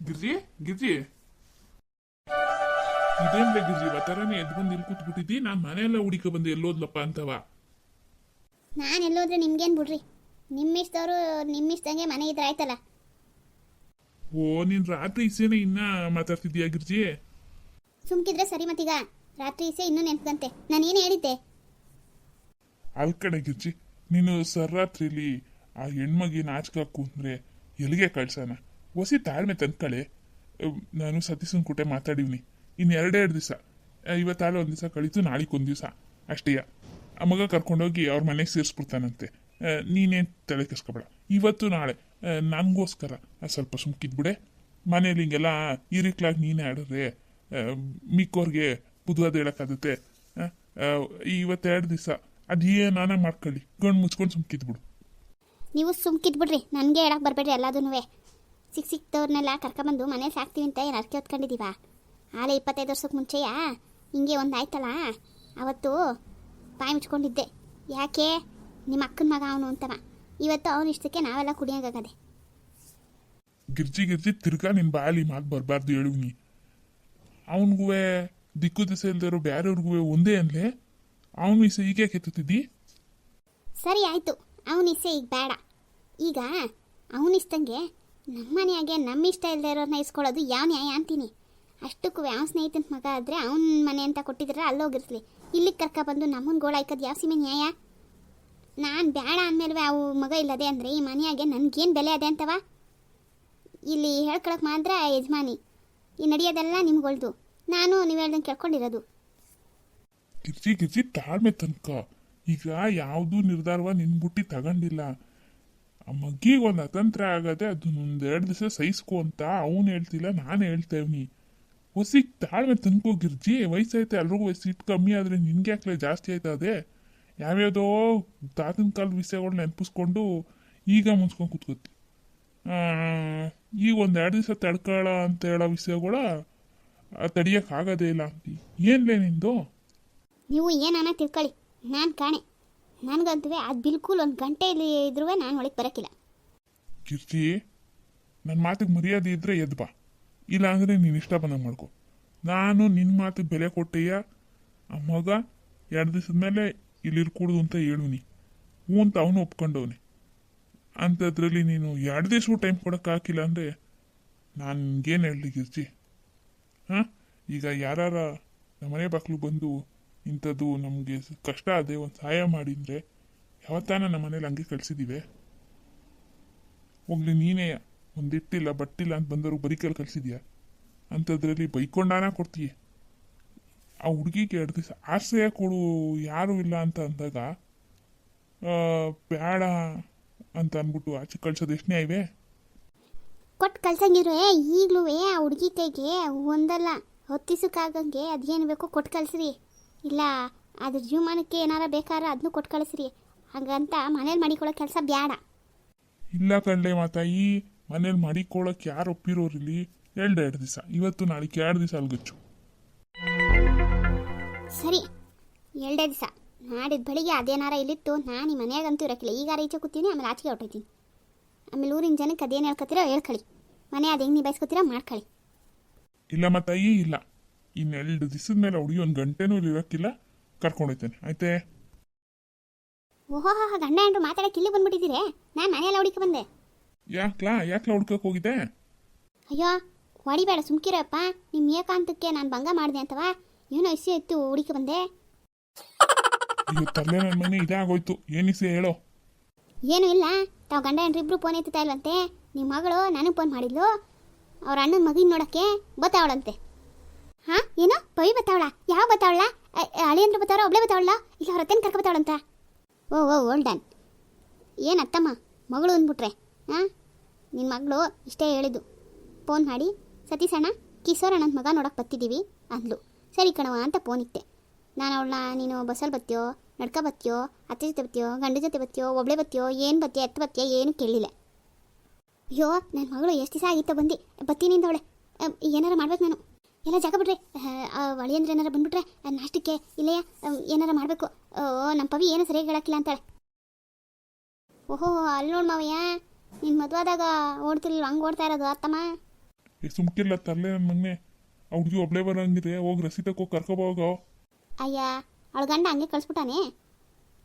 ಗಿರ್ಜಿ ಗಿರ್ಜಿ ಇದೇನ್ಲೆ ಗಿರ್ಜಿ ಬತ್ತಾರನೇ ಎದ್ದು ಬಂದು ಇಲ್ಲಿ ಕೂತ್ಬಿಟ್ಟಿದ್ದಿ. ನಾನು ಮನೆಯೆಲ್ಲ ಹುಡುಕ ಬಂದು ಎಲ್ಲೋದ್ಲಪ್ಪ ಅಂತವ. ನಾನು ಎಲ್ಲೋದ್ರೆ ನಿಮ್ಗೇನು ಬಿಡ್ರಿ, ನಿಮ್ಮಿಷ್ಟದವರು ನಿಮ್ಮಿಷ್ಟಂಗೆ ಮನೆ ಇದ್ರೆ ಆಯ್ತಲ್ಲ. ಓ ನೀನ್ ರಾತ್ರಿ ಇಸೇನೆ ಇನ್ನ ಮಾತಾಡ್ತಿದ್ಯಾ ಗಿರ್ಜಿ? ಸುಮ್ಕಿದ್ರೆ ಸರಿ ಮತ್ತೀಗ ರಾತ್ರಿ ಇಸೆ ಇನ್ನೂ ನೆನ್ಪಂತೆ. ನಾನೇನು ಹೇಳಿದ್ದೆ? ಅಲ್ ಕಡೆ ಗಿರ್ಜಿ, ನೀನು ಸರ್ರಾತ್ರಿಲಿ ಆ ಹೆಣ್ಮಗೆ ನಾಚ್ಕಾಕು ಅಂದ್ರೆ ಎಲ್ಲಿಗೆ ಕಳ್ಸೋಣ? ಹೊಸಿ ತಾಳ್ಮೆ ತಂದ್ಕಳೆ. ನಾನು ಸತೀಶನ್ ಕೂಟೆ ಮಾತಾಡಿವ್ನಿ. ಇನ್ನು ಎರಡೆರಡು ದಿವಸ, ಇವತ್ತಾಳೆ ಒಂದು ದಿವಸ ಕಳೀತು, ನಾಳಿಗೆ ಒಂದು ದಿವಸ ಅಷ್ಟೇಯ. ಆ ಮಗ ಕರ್ಕೊಂಡೋಗಿ ಅವ್ರ ಮನೆಗೆ ಸೇರಿಸ್ಬಿಡ್ತಾನಂತೆ. ನೀನೇನು ತಲೆ ಕೆಸ್ಕೊಬೇಡ. ಇವತ್ತು ನಾಳೆ ನನಗೋಸ್ಕರ ಸ್ವಲ್ಪ ಸುಮ್ಕಿದ್ಬಿಡೆ. ಮನೇಲಿ ಹಿಂಗೆಲ್ಲ ಈರಿಕ್ಲಾಗಿ ನೀನೇ ಆಡಿದ್ರೆ ಮಿಕ್ಕೋರ್ಗೆ ಬುದ್ವಾದ ಹೇಳೋಕ್ಕಾಗುತ್ತೆ. ಇವತ್ತೆರಡು ದಿವಸ ಅದೇನಾನ ಮಾಡ್ಕೊಳ್ಳಿ, ಗಂಡು ಮುಚ್ಕೊಂಡು ಸುಮ್ಕಿದ್ಬಿಡು. ನೀವು ಸುಮ್ಕಿದ್ಬಿಡ್ರಿ, ನನಗೆ ಹೇಳಕ್ಕೆ ಬರಬೇಡ್ರಿ. ಎಲ್ಲದೂ ಸಿಕ್ತವ್ರನ್ನೆಲ್ಲ ಕರ್ಕೊಂಬಂದು ಮನೇಲಿ ಸಾಕ್ತೀವಿ ಅಂತ ಏನು ಅರ್ಕೆ ಹೊತ್ಕೊಂಡಿದ್ದೀವ? ಆಲೆ 25 ವರ್ಷಕ್ಕೆ ಮುಂಚೆಯಾ ಹಿಂಗೆ ಒಂದು ಆಯ್ತಲ್ಲ, ಅವತ್ತು ಬಾಯಿ ಮುಚ್ಕೊಂಡಿದ್ದೆ. ಯಾಕೆ? ನಿಮ್ಮ ಅಕ್ಕನ ಮಗ ಅವನು ಅಂತವ. ಇವತ್ತು ಅವನು ಇಷ್ಟಕ್ಕೆ ನಾವೆಲ್ಲ ಕುಡಿಯೋಂಗಾಗದೆ. ಗಿರ್ಜಿ ಗಿರ್ಜಿ ತಿರ್ಗಾ ನಿನ್ನ ಬಾಯಲ್ಲಿ ಮಾತು ಬರಬಾರ್ದು ಹೇಳುವ್ನಿ. ಅವನಿಗೂ ದಿಕ್ಕು ದಿಸೆ ಇಲ್ದಿರೋ ಬೇರೆಯವ್ರಿಗೂ ಒಂದೇ ಅನ್ಲೆ. ಅವನು ಇಸ ಹೀಗೆ ಕೆತ್ತಿದ್ದಿ? ಸರಿ ಆಯಿತು, ಅವನಿಷ್ಟೇ ಈಗ ಬೇಡ. ಈಗ ಅವನಿಷ್ಟಂಗೆ ನಮ್ಮನೆಯಾಗೆ ನಮ್ಮಿಷ್ಟ ಇಲ್ಲದೆ ಇರೋರನ್ನ ಇಸ್ಕೊಳ್ಳೋದು ಯಾವ ನ್ಯಾಯ ಅಂತೀನಿ. ಅಷ್ಟಕ್ಕೂ ಅವನ ಸ್ನೇಹಿತನ ಮಗ ಆದರೆ ಅವನ ಮನೆ ಅಂತ ಕೊಟ್ಟಿದ್ರೆ ಅಲ್ಲೋಗಿರ್ಸ್ಲಿ. ಇಲ್ಲಿಗೆ ಕರ್ಕೊಬಂದು ನಮ್ಮನ್ನ ಗೋಳಾಯ್ಕೋದು ಯಾವ ಸೀಮೆ ನ್ಯಾಯ? ನಾನು ಬೇಡ ಅಂದಮೇಲೆ ಅವು ಮಗ ಇಲ್ಲದೆ ಅಂದರೆ ಈ ಮನೆಯಾಗೆ ನನಗೇನು ಬೆಲೆ ಅದೇ ಅಂತವ? ಇಲ್ಲಿ ಹೇಳ್ಕೊಳಕ್ಕೆ ಮಾತ್ರ ಯಜಮಾನಿ, ಈ ನಡೆಯೋದೆಲ್ಲ ನಿಮ್ಗೊಳ್ದು. ನಾನು ನೀವು ಹೇಳ್ದಂಗೆ ಕೇಳ್ಕೊಂಡಿರೋದು. ಗಿರ್ಜಿ ಗಿರ್ಜಿ ತಾಳ್ಮೆ ತನಕ. ಈಗ ಯಾವುದೂ ನಿರ್ಧಾರವ ನಿನ್ಬುಟ್ಟಿ ತಗೊಂಡಿಲ್ಲ. ಆ ಮಗ್ಗಿಗೆ ಒಂದು ಅತಂತ್ರ ಆಗದೆ, ಅದನ್ನ ಒಂದೆರಡು ದಿವಸ ಸಹಿಸ್ಕೊ ಅಂತ ಅವನು ಹೇಳ್ತಿಲ್ಲ, ನಾನು ಹೇಳ್ತೇವ್ನಿ. ಹೊಸಿ ತಾಳ್ಮೆ ತನ್ಕೋ ಗಿರ್ಜಿ. ವಯಸ್ಸೈತೆ, ಎಲ್ರಿಗೂ ವಯಸ್ಸು ಇಟ್ಟು ಕಮ್ಮಿ ಆದರೆ ನಿನ್ಗೆ ಯಾಕಲೆ ಜಾಸ್ತಿ ಆಯ್ತದೆ? ಯಾವ್ಯಾವುದೋ ತಾತನ ಕಾಲದ ವಿಷಯಗಳು ನೆನಪಿಸ್ಕೊಂಡು ಈಗ ಮುನ್ಸ್ಕೊಂಡು ಕೂತ್ಕೋತಿ. ಈಗ ಒಂದೆರಡು ದಿವಸ ತಡ್ಕೊಳ್ಳ ಅಂತ ಹೇಳೋ ವಿಷಯಗಳ ತಡಿಯೋಕ್ಕಾಗೋದೇ ಇಲ್ಲ ಅಂತಿ. ಏನ್ಲೇ ನಿಂದು? ನೀವು ಏನಾನ ತಿಳ್ಕೊಳ್ಳಿ, ನಾನು ಕಾಣೆ. ನನಗಂತೂ ಅದು ಬಿಲ್ಕುಲ್ ಒಂದು ಗಂಟೆ ಇಲ್ಲಿ ಇದ್ರೂ ನಾನು ಒಳಗೆ ಬರೋಕ್ಕಿಲ್ಲ. ಗಿರ್ಜಿ, ನನ್ನ ಮಾತಿಗೆ ಮರ್ಯಾದೆ ಇದ್ದರೆ ಎದ್ದು ಬಾ, ಇಲ್ಲ ಅಂದರೆ ನೀನು ಇಷ್ಟ ಬಂದಂಗೆ ಮಾಡ್ಕೊ. ನಾನು ನಿನ್ನ ಮಾತಿಗೆ ಬೆಲೆ ಕೊಟ್ಟೆಯ. ಆ ಮಗ 2 ದಿವಸದ ಮೇಲೆ ಇಲ್ಲಿ ಇರ್ಕೂಡ್ದು ಅಂತ ಹೇಳುನಿ. ಹ್ಞೂ ಅಂತ ಅವನು ಒಪ್ಕೊಂಡವನೆ. ಅಂಥದ್ರಲ್ಲಿ ನೀನು 2 ದಿವಸವೂ ಟೈಮ್ ಕೊಡೋಕ್ಕಾಗಿಲ್ಲ ಅಂದರೆ ನಾನು ನಿನ್ಗೇನು ಹೇಳಲಿ ಗಿರ್ಜಿ? ಹಾಂ, ಈಗ ಯಾರ ನಮ್ಮನೆ ಬಾಕ್ಲು ಬಂದು ಇಂಥದ್ದು ನಮಗೆ ಕಷ್ಟ ಅದೇ ಒಂದು ಸಹಾಯ ಮಾಡಿದರೆ ಯಾವತ್ತಾನ ನಮ್ಮ ಮನೇಲಿ ಹಂಗೆ ಕಳಿಸಿದ್ದೀವಿ? ಹೋಗ್ಲಿ, ನೀನೇ ಒಂದಿಟ್ಟಿಲ್ಲ ಬಟ್ಟಿಲ್ಲ ಅಂತ ಬಂದವರು ಬರೀ ಕೈಲಿ ಕಳಿಸಿದ್ಯಾ? ಅಂಥದ್ರಲ್ಲಿ ಬೈಕೊಂಡಾನ ಕೊಡ್ತೀಯ. ಆ ಹುಡುಗಿಗೆ 2 ದಿವಸ ಆಶ್ರಯ ಕೊಡು ಯಾರೂ ಇಲ್ಲ ಅಂತ ಅಂದಾಗ ಬೇಡ ಅಂತ ಅಂದ್ಬಿಟ್ಟು ಆಚೆ ಕಳ್ಸೋದು ಎಷ್ಟು ನ್ಯಾಯವೇ? ಕೊಟ್ಟು ಕಳ್ಸಂಗಿರೋ ಈಗಲೂ ಆ ಹುಡುಗಿ ಕೈಗೆ ಒಂದಲ್ಲ 10 ದಿವಸಕ್ಕಾಗಂಗೆ ಅದೇನು ಬೇಕೋ ಕೊಟ್ಟು ಕಳಿಸ್ರಿ. ಇಲ್ಲ ಅದ್ರ ಜೀವಮಾನಕ್ಕೆ ಏನಾರ ಬೇಕಾದ್ರೆ ಅದನ್ನು ಕೊಟ್ಟು ಕಳಿಸ್ರಿ. ಹಾಗಂತ ಮನೇಲಿ ಮಾಡಿಕೊಳ್ಳೋ ಕೆಲಸ ಬೇಡ. ಇಲ್ಲ ಕಳ್ಳೆ ಮಾತಾಯಿ, ಮನೇಲಿ ಮಾಡಿಕೊಳ್ಳೋಕೆ ಯಾರು ಒಪ್ಪಿರೋರಿಲ್ಲಿ? 2 ದಿವಸ, ಇವತ್ತು ನಾಳೆಗೆ 2 ದಿವಸ ಅಲ್ಗಚ್ಚು. ಸರಿ, 2 ದಿವಸ. ನಾಡಿದ್ದು ಬೆಳಿಗ್ಗೆ ಅದೇನಾರ ಇಲ್ಲಿತ್ತು, ನಾನು ಈ ಮನೆಯಾಗಂತೂ ಇರೋಕ್ಕಿಲ್ಲ. ಈಗ ಈಚೆ ಕೂತೀನಿ, ಆಮೇಲೆ ಆಚೆಗೆ ಹೊಟ್ಟೋಯ್ತೀನಿ. ಆಮೇಲೆ ಊರಿನ ಜನಕ್ಕೆ ಅದೇನು ಹೇಳ್ಕೊತೀರೋ ಹೇಳ್ಕೊಳ್ಳಿ. ಮನೆ ಅದು ಹೆಂಗೆ ನಿಭಾಯಿಸ್ಕೊತೀರೋ ಮಾಡ್ಕೊಳ್ಳಿ. ಇಲ್ಲ ಮಾತಾಯಿ, ಇಲ್ಲ. ಇನ್ನು 2 ದಿವಸದ ಮೇಲೆ ಹುಡುಗಿ 1 ಗಂಟೆನೂ ಇಲ್ಲಿ ಇರೋಕ್ಕಿಲ್ಲ, ಕರ್ಕೊಂಡೋಯ್ತೇನೆ ಆಯ್ತೇ? ಓಹೋ, ಗಂಡ ಹೆಂಡ್ರು ಮಾತಾಡೋಕೆ ಇಲ್ಲಿ ಬಂದ್ಬಿಟ್ಟಿದ್ದೀರಿ. ನಾನು ಮನೆಯೆಲ್ಲ ಹುಡುಕಿ ಬಂದೆ. ಯಾಕ್ಲಾ ಹುಡ್ಕಕ್ಕೆ ಹೋಗಿದ್ದೆ? ಅಯ್ಯೋ ಹೊಡಿಬೇಡ, ಸುಮ್ಕಿರಪ್ಪ. ನಿಮ್ಮ ಏಕಾಂತಕ್ಕೆ ನಾನು ಭಂಗ ಮಾಡಿದೆ ಅಂತವಾ? ಏನೋ ಇಸಿ ಇತ್ತು, ಹುಡುಕಿ ಬಂದೆ. ಅಯ್ಯೋ ತಲೆ, ನನ್ನ ಮನೆ ಇದಾಗೋಯ್ತು. ಏನಿಸಿ ಹೇಳೋ? ಏನೂ ಇಲ್ಲ, ತಾವು ಗಂಡ ಹೆಂಡ್ರಿಬ್ರು ಫೋನ್ ಎತ್ತುತ್ತಾ ಇಲ್ವಂತೆ. ನಿಮ್ಮ ಮಗಳು ನನಗೆ ಫೋನ್ ಮಾಡಿದ್ಲು, ಅವ್ರ ಅಣ್ಣನ ಮಗಿನ ನೋಡೋಕ್ಕೆ ಬತ್ತಾವಳಂತೆ. ಹಾಂ, ಏನೋ ಪವಿ ಬತ್ತಾವಳ? ಯಾವ ಬತ್ತಾವಳ? ಅಳಿಯಂದ್ರು ಬತ್ತಾವಳ, ಒಬ್ಳೆ ಬತ್ತಾವಳ? ಇಲ್ಲ ಅವ್ರ ಅತ್ತೇನು ಕರ್ಕೊ ಬತ್ತಾವಳಂತ? ಓ ಓಲ್ಡ್ ಡನ್. ಏನು ಅತ್ತಮ್ಮ ಮಗಳು ಅಂದ್ಬಿಟ್ರೆ? ಹಾಂ, ನಿನ್ನ ಮಗಳು ಇಷ್ಟೇ ಹೇಳಿದ್ದು. ಫೋನ್ ಮಾಡಿ ಸತೀಶಣ್ಣ ಕಿಶೋರಣ್ಣನ ಮಗ ನೋಡೋಕೆ ಬರ್ತಿದ್ದೀವಿ ಅಂದ್ಲು. ಸರಿ ಕಣವ ಅಂತ ಫೋನ್ ಇಟ್ಟೆ. ನಾನು ಅವಳನ್ನ ನೀನು ಬಸ್ಸಲ್ಲಿ ಬತ್ತೀಯೋ, ನಡ್ಕ ಬತ್ತೀಯೋ, ಅತ್ತೆ ಜೊತೆ ಬತ್ತೀಯೋ, ಗಂಡ ಜೊತೆ ಬತ್ತೀಯೋ, ಒಬ್ಳೆ ಬತ್ತೀಯೋ, ಏನು ಬತ್ತೀಯೋ, ಎತ್ತು ಬತ್ತೀಯೋ ಏನು ಕೇಳಲಿಲ್ಲ. ಅಯ್ಯೋ ನನ್ನ ಮಗಳು ಎಷ್ಟು ದಿವಸ ಆಗಿತ್ತು ಬಂದು ಬತ್ತೀನಿ ಅಂದವಳೆ. ಏನಾರ ಮಾಡ್ಬೇಕು ನಾನು. ಎಲ್ಲ ಜಾಗ ಬಿಡ್ರಿ, ಒಳಿಯಂದ್ರೆ ಏನಾರ ಬಂದುಬಿಟ್ರೆ ನಾಷ್ಟಕ್ಕೆ ಇಲ್ಲಯ್ಯ ಏನಾರ ಮಾಡಬೇಕು. ನಮ್ಮ ಪವಿ ಏನು ಸರಿಯಾಗಿ ಹೇಳಕ್ಕಿಲ್ಲ ಅಂತಾಳೆ. ಓಹೋ, ಅಲ್ಲಿ ನೋಡಿ ಮಾವಯ್ಯ, ನಿನ್ನ ಮದುವಾದಾಗ ಓಡ್ತಿರ್ಲಿಲ್ಲ, ಹಂಗೆ ಓಡ್ತಾ ಇರೋದು ಅತ್ತಮ್ಮ. ಸುಮ್ಕಿಲ್ಲ ತರಲೆ ನನ್ನ ಮಗನೆ. ಆ ಹುಡುಗಿ ಒಬ್ಳೆ ಬರೋಂಗಿದೆ, ಹೋಗಿ ರಸೀದಕ್ಕೆ ಹೋಗಿ ಕರ್ಕೊಬೋಗೋ. ಅಯ್ಯ ಅವಳ ಗಂಡ ಹಂಗೆ ಕಳಿಸ್ಬಿಟ್ಟಾನೆ.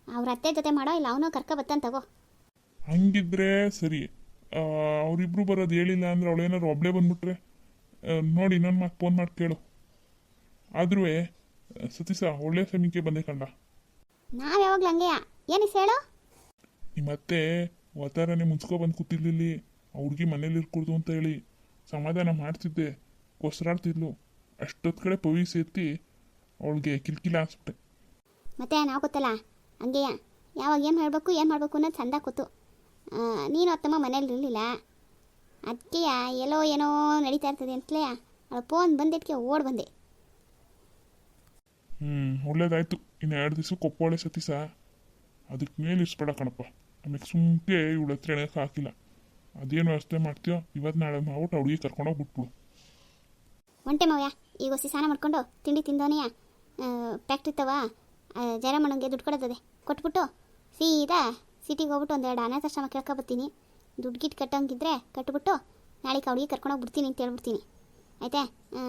ಅವ್ರ ಅತ್ತೆ ಜೊತೆ ಮಾಡೋ ಇಲ್ಲ ಅವನು ಬರ್ತಾನೆ ತಗೋ. ಹಂಗಿದ್ರೆ ಸರಿ. ಅವರಿಬ್ರು ಬರೋದು ಹೇಳಿಲ್ಲ ಅಂದ್ರೆ ಅವಳೇನಾದ್ರು ಒಬ್ಳೆ ಬಂದ್ಬಿಟ್ರೆ ನೋಡಿ ಇನ್ನೊಂದು ಮಾತು ಫೋನ್ ಮಾಡಿ ಕೇಳು. ಆದ್ರೂ ಸತೀಶ ಒಳ್ಳೆ ಸಮಯಕ್ಕೆ ಬಂದೆ ಕಂಡ. ನಾವು ಯಾವಾಗಲೂ ಹಂಗೆಯ ಏನಿಸ್ ಹೇಳು. ನಿಮ್ಮತ್ತೆ ಒತ್ತಾರನೆ ಮುನ್ಸ್ಕೊ ಬಂದು ಕೂತಿರ್ಲಿಲ್ಲಿ, ಆ ಹುಡುಗಿ ಮನೇಲಿ ಇರ್ಕೊಡ್ದು ಅಂತ ಹೇಳಿ ಸಮಾಧಾನ ಮಾಡ್ತಿದ್ದೆ. ಕೊಸ್ರಾಡ್ತಿದ್ಲು. ಅಷ್ಟೊತ್ತು ಕಡೆ ಪವಿ ಸೇರ್ತಿ ಅವಳಿಗೆ ಕಿಲ್ಕಿಲ ಅನ್ಸ್ಬಿಟ್ಟೆ. ಮತ್ತೆ ನಾವು ಗೊತ್ತಲ್ಲ ಹಂಗೆಯ, ಯಾವಾಗ ಏನು ಹೇಳಬೇಕು ಏನು ಮಾಡಬೇಕು ಅನ್ನೋದು ಚಂದ ಕೂತು. ನೀನು ಅತ್ತಮ್ಮ ಮನೇಲಿ ಇರಲಿಲ್ಲ, ಅದಕ್ಕೆ ಎಲ್ಲೋ ಏನೋ ನಡೀತಾ ಇರ್ತದೆ ಅಂತಲೇ ಅವಳು ಫೋನ್ ಬಂದಿದ್ದಕ್ಕೆ ಓಡ್ ಬಂದೆ. ಒಳ್ಳೇದಾಯ್ತು. ಇನ್ನು 2 ದಿವಸಕ್ಕೆ ಒಪ್ಪೋಳೆ ಸತೀಶ. ಅದಕ್ಕೆ ಮೇಲೆ ಇಸ್ಬೇಡ ಕಣಪ್ಪ. ಆಮೇಲೆ ಸುಮ್ಕೆ ಇವಳ ಹತ್ರ ಎಣಕ್ಕೆ ಹಾಕಿಲ್ಲ. ಅದೇನು ವ್ಯವಸ್ಥೆ ಮಾಡ್ತೀಯೋ ಇವತ್ತು ನಾಳೆ ಮಾಡ್ಬಿಟ್ಟು ಹುಡುಗಿ ಕರ್ಕೊಂಡೋಗಿ ಬಿಟ್ಬಿಡು. ಒಂಟೆ ಮಾವ್ಯ ಈಗ ಹೊಸಿ ಸ್ನಾನ ಮಾಡ್ಕೊಂಡು ತಿಂಡಿ ತಿಂದೋನೆಯ ಫ್ಯಾಕ್ಟ್ರಿ ತವ ಜಯರಾಮಣ್ಣಂಗೆ ದುಡ್ಡು ಕೊಡೋದದೆ ಕೊಟ್ಬಿಟ್ಟು ಸೀದಾ ಸಿಟಿಗೆ ಹೋಗ್ಬಿಟ್ಟು 1-2 ಅನಾಥಾಶ್ರಮ ಕೇಳ್ಕೊಬತ್ತೀನಿ. ದುಡ್ಡು ಗಿಟ್ಟು ಕಟ್ಟೋಂಗಿದ್ರೆ ಕಟ್ಬಿಟ್ಟು ನಾಳೆಗೆ ಹುಡುಗಿ ಕರ್ಕೊಂಡೋಗಿ ಬಿಡ್ತೀನಿ ಅಂತ ಹೇಳ್ಬಿಡ್ತೀನಿ. ಆಯಿತಾ?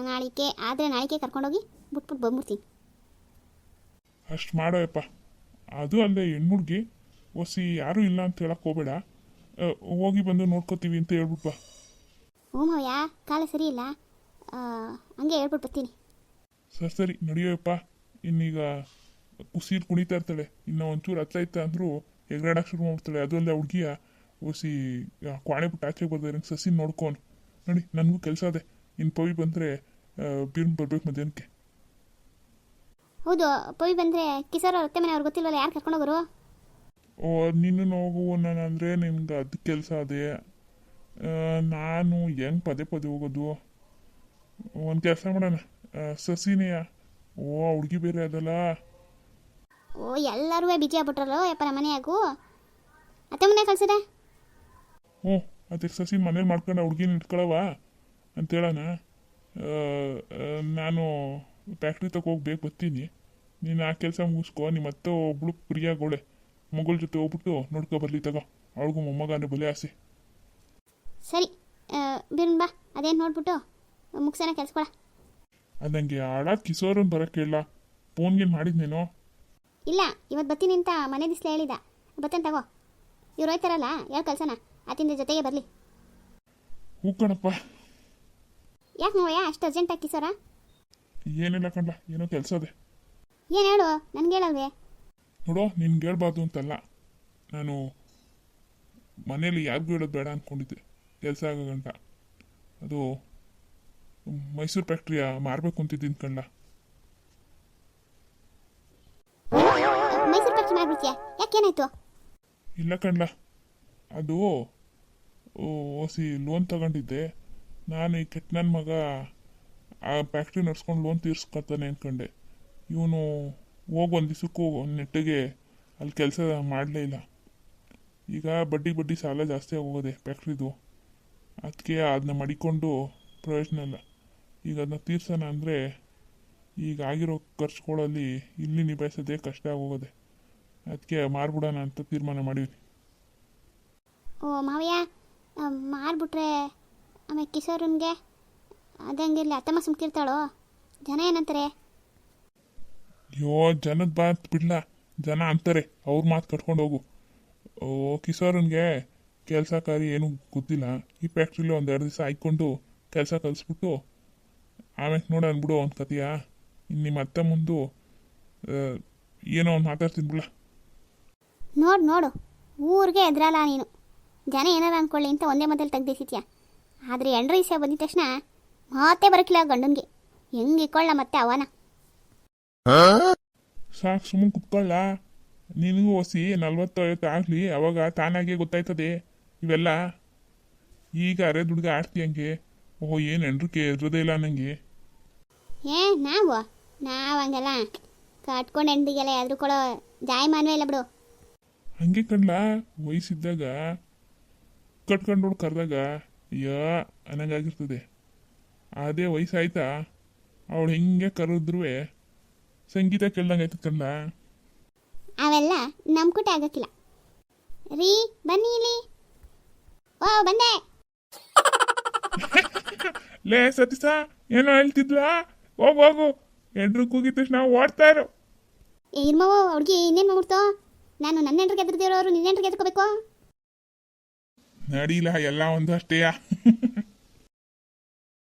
ನಾಳೆಗೆ ಕರ್ಕೊಂಡೋಗಿ ಬಿಟ್ಬಿಟ್ಟು ಬಂದ್ಬಿಡ್ತೀನಿ. ಅಷ್ಟು ಮಾಡೋಯಪ್ಪ. ಅದು ಅಲ್ಲದೆ ಹೆಣ್ಹುಡ್ಗಿ ಹೊಸಿ ಯಾರೂ ಇಲ್ಲ ಅಂತ ಹೇಳಕ್ಕೆ ಹೋಗಬೇಡ. ಹೋಗಿ ಬಂದು ನೋಡ್ಕೋತೀವಿ ಅಂತ ಹೇಳ್ಬಿಟ್ಬಾ. ಹ್ಞೂ ಮಾವ್ಯ ಕಾಲ ಸರಿ ಇಲ್ಲ, ಹಂಗೆ ಹೇಳ್ಬಿಟ್ಟು ಬರ್ತೀನಿ. ಸರಿ ನಡೆಯೋಯಪ್ಪ. ಇನ್ನೀಗ ಕುಸೀರ್ ಕುಣಿತಾ ಇರ್ತಾಳೆ. ಇನ್ನು ಒಂಚೂರು ಹತ್ರ ಇತ್ತ ಅಂದರೂ ಎಗರಾಡಕ್ಕೆ ಶುರು ಮಾಡ್ತಾಳೆ. ಅದು ಅಲ್ಲದೆ ಹುಡುಗಿಯ ಹೊಸಿ ಕ್ವಾಣೆ ಬಿಟ್ಟು ಆಚೆಗೆ ಬರ್ತಾರೆ. ಸಸಿ ನೋಡ್ಕೊಂಡು ನೋಡಿ, ನನಗೂ ಕೆಲಸ ಅದೇ. ಇನ್ನು ಪವಿ ಬಂದರೆ ಬೀರ್ನ್ ಬರ್ಬೇಕು ಮಧ್ಯಾಹ್ನಕ್ಕೆ. ಹೌದು, ಪವಿ ಬಂದರೆ ಕಿಸರ್ ಅವ್ರ ಅತ್ತೆ ಮನೆ ಅವ್ರಿಗೆ ಗೊತ್ತಿಲ್ವಲ್ಲ, ಯಾರು ಕರ್ಕೊಂಡೋಗರು? ನಿನ್ನ ಹೋಗು ಅಂದರೆ ನಿನ್ಗೆ ಅದು ಕೆಲಸ ಅದೇ. ನಾನು ಹೆಂಗೆ ಪದೇ ಪದೇ ಹೋಗೋದು? ಒಂದು ಕೆಲಸ ಮಾಡೋಣ, ಸಸಿನೆಯ. ಹುಡುಗಿ ಬೇರೆ ಅದಲ್ಲ. ಎಲ್ಲರೂ ಬಿಜಿ ಆಗ್ಬಿಟ್ರಲ್ಲೋ ಯಪ್ಪ ನಮ್ಮ ಮನೆಯಾಗೂ. ಅತ್ತೆ ಮನೆ ಕಳ್ಸದೆ. ಅದಕ್ಕೆ ಸಸಿ ಮನೇಲಿ ಮಾಡ್ಕೊಂಡು ಹುಡುಗಿನ ಇಟ್ಕೊಳವ ಅಂತ ಹೇಳೋಣ. ನಾನು ಫ್ಯಾಕ್ಟ್ರಿ ತಗೋ ಹೋಗ್ಬೇಕು ಬರ್ತೀನಿ. ನೀನು ಆ ಕೆಲಸ ಮುಗಿಸ್ಕೊ. ನಿಮ್ಮ ಮತ್ತೆ ಒಬ್ಳು ಪ್ರಿಯಾಗೋಳೆ ಮಗಳ ಜೊತೆ ಹೋಗ್ಬಿಟ್ಟು ನೋಡ್ಕೊ ಬರ್ಲಿ ತಗೋ. ಅವಳಿಗೂ ಮೊಮ್ಮಗ ಅಂದರೆ ಬಲೆ ಆಸೆ. ಸರಿ ಬಿರ್ನ್ ಬಾ, ಅದೇನು ನೋಡ್ಬಿಟ್ಟು ಮುಗ್ಸೋಣ ಕೆಲ್ಸಕೊಳ. ಅದು ನನಗೆ ಹಾಳಾದ ಕಿಶೋರನ್ ಬರೋಕ್ಕೆ ಇಲ್ಲ. ಫೋನ್ಗೇನು ಮಾಡಿದ್ನೇನೋ? ಇಲ್ಲ, ಇವತ್ತು ಬರ್ತೀನಿ ಅಂತ ಮನೆ ದಿಸ್ಲೆ ಹೇಳಿದ. ಬತ್ತೇನೆ ತಗೋ. ಇವ್ರು ಹೋಯ್ತಾರಲ್ಲ ಯಾರು ಕಳ್ಸೋಣ, ಆತಿಂದ ಜೊತೆಗೆ ಬರಲಿ. ಹೂ ಕಣಪ್ಪ. ಯಾಕೆ ನೋವಯ್ಯ ಅಷ್ಟು ಅರ್ಜೆಂಟಾಗಿ ಕಿಸೋರ? ಏನಿಲ್ಲ ಕಣ್ಲ, ಏನೋ ಕೆಲಸ ಅದೇ. ಏನು ಹೇಳು, ನನಗೆ ಹೇಳಲ್ವೇ? ನೋಡೋ, ನಿನ್ಗೆ ಹೇಳ್ಬಾರ್ದು ಅಂತಲ್ಲ, ನಾನು ಮನೇಲಿ ಯಾರಿಗೂ ಹೇಳೋದು ಬೇಡ ಅಂದ್ಕೊಂಡಿದ್ದೆ ಕೆಲಸ ಆಗೋ ಗಂಟ. ಅದು ಮೈಸೂರು ಫ್ಯಾಕ್ಟ್ರಿಯ ಮಾರಬೇಕು ಅಂತಿದ್ದೀನಿ ಕಣ್ಲ. ಮೈಸೂರು ಫ್ಯಾಕ್ಟ್ರಿ ಮಾರ್ಬಿಡ್ತೀಯ? ಯಾಕೇನಾಯ್ತು? ಇಲ್ಲ ಕಣ್ಲ, ಅದು ಹೊಸಿ ಲೋನ್ ತಗೊಂಡಿದ್ದೆ ನಾನು. ಈ ಕೆಟ್ಟ ನನ್ನ ಮಗ ಆ ಫ್ಯಾಕ್ಟ್ರಿ ನಡ್ಸ್ಕೊಂಡು ಲೋನ್ ತೀರ್ಸ್ಕೊತಾನೆ ಅಂದ್ಕೊಂಡೆ. ಇವನು ಹೋಗಿ ಒಂದು ದಿವಸಕ್ಕೂ ನೆಟ್ಟಿಗೆ ಅಲ್ಲಿ ಕೆಲಸ ಮಾಡಲೇ ಇಲ್ಲ. ಈಗ ಬಡ್ಡಿ ಸಾಲ ಜಾಸ್ತಿ ಆಗೋದೆ ಫ್ಯಾಕ್ಟ್ರಿದು. ಅದಕ್ಕೆ ಅದನ್ನ ಮಡಿಕೊಂಡು ಪ್ರಯೋಜನ ಇಲ್ಲ. ಈಗ ಅದನ್ನ ತೀರ್ಸೋಣ ಅಂದರೆ ಈಗ ಆಗಿರೋ ಖರ್ಚುಗಳಲ್ಲಿ ಇಲ್ಲಿ ನಿಭಾಯಿಸೋದೇ ಕಷ್ಟ ಆಗೋದೆ. ಅದಕ್ಕೆ ಮಾರ್ಬಿಡೋಣ ಅಂತ ತೀರ್ಮಾನ ಮಾಡಿದ್ವಿ. ಮಾವಯ್ಯ, ಮಾರ್ಬಿಟ್ರೆ ಆಮೇಲೆ ಕಿಶೋರನ್ಗೆ ಅದಂಗಿರಲಿ, ಅತ್ತಮ್ಮ ಸುಮ್ಕಿರ್ತಾಳೋ? ಜನ ಏನಂತಾರೆ? ಜನದ ಮಾತು ಬಿಡ್ಲ, ಜನ ಅಂತಾರೆ. ಅವ್ರ ಮಾತು ಕಟ್ಕೊಂಡು ಹೋಗು. ಕಿಶೋರನ್ಗೆ ಕೆಲಸ ಕಾರ್ಯ ಏನೂ ಗೊತ್ತಿಲ್ಲ. ಈ ಫ್ಯಾಕ್ಟ್ರಿಲಿ 1-2 ದಿವಸ ಹಾಯ್ಕೊಂಡು ಕೆಲಸ ಕಲಿಸ್ಬಿಟ್ಟು ಆಮೇಲೆ ನೋಡ ಅಂದ್ಬಿಡು ಒಂದು ಕತೆಯ. ಇನ್ನು ನಿಮ್ಮ ಅತ್ತೆ ಮುಂದೆ ಏನೋ ಒಂದು ಮಾತಾಡ್ತೀನಿ ಬಿಡ್ಲ. ನೋಡು ಊರಿಗೆ ಎದ್ರಲ್ಲ ನೀನು. ಜನ ಏನಾರ ಅಂದ್ಕೊಳ್ಳಿ ಅಂತ ಒಂದೇ ಮೊದಲು ತೆಗ್ದಿಸಿತ್ಯಾ. ಆದರೆ ಎಂಡ್ರ ವಿಷಯ ಬಂದಿದ ತಕ್ಷಣ ಮಾತೇ ಬರಕಿಲ್ಲ ಗಂಡನ್ಗೆ. ಹೆಂಗೆ ಇಕ್ಕೊಳ್ಳ ಮತ್ತೆ ಅವನ? ಸಾಕು, ಸುಮ್ಮನೆ ಕುತ್ಕೊಳ್ಳ. ನಿನಗೂ ಹೊಸಿ 40-50 ಆಗಲಿ, ಅವಾಗ ತಾನಾಗೆ ಗೊತ್ತಾಯ್ತದೆ ಇವೆಲ್ಲ. ಈಗ ಅರೆ ದುಡ್ಗ ಆಡ್ತೀಯಂಗೆ. ಏನು ಎಂಡ್ರಕ್ಕೆ ಎದ್ರದೇ ಇಲ್ಲ ನನಗೆ. ನಾವು ಹಂಗಲ್ಲ ಕಟ್ಕೊಂಡು ಹೆಂಡ್ರಿಗೆಲ್ಲ ಎದ್ರುಕೊಳ್ಳೋ ಜಾಯಮಾನವೇ ಇಲ್ಲ ಬಿಡು. ಹಂಗೆ ಕಣ್ಲ, ವಯಸ್ಸಿದ್ದಾಗ ಕಟ್ಕೊಂಡು ಕರೆದಾಗ ಅನ್ನಂಗಾಗಿರ್ತದೆ. ಅದೇ ವಯಸ್ಸಾಯ್ತಾ ಅವಳು ಹೆಂಗೆ ಕರೆದ್ರೂ ಸಂಗೀತ ಕೇಳ್ದಂಗೆ ಆಯ್ತದ ಕಣ್ಲ. ಅವೆಲ್ಲ ನಮ್ಮ ಕುಟೆ ಆಗಕ್ಕಿಲ್ಲ ರೀ. ಬನ್ನಿ ಇಲ್ಲಿ. ಬಂದೆ. ಲೇ ಸತೀಶ ಏನೋ ಹೇಳ್ತಿದ್ಲಾ? ಹೋಗು ಹೋಗು, ಎಂಟ್ರು ಕೂಗಿದ ತಕ್ಷಣ ಓಡ್ತಾ ಇರು. ಏ ಇರ್ಮವ ಹುಡುಗಿ ಇನ್ನೇನು ಮಾಡ್ಬಿಡ್ತು? ನಾನು ನನ್ನ ಹೆಂಡ್ರಿಗೆ ಎದ್ರದಿರೋರು ನಿನ್ನ ಹೆಂಡ್ರಿಗೆ ಎದ್ಕೋಬೇಕು? ನಡೀಲ ಎಲ್ಲ ಒಂದು ಅಷ್ಟೇಯ.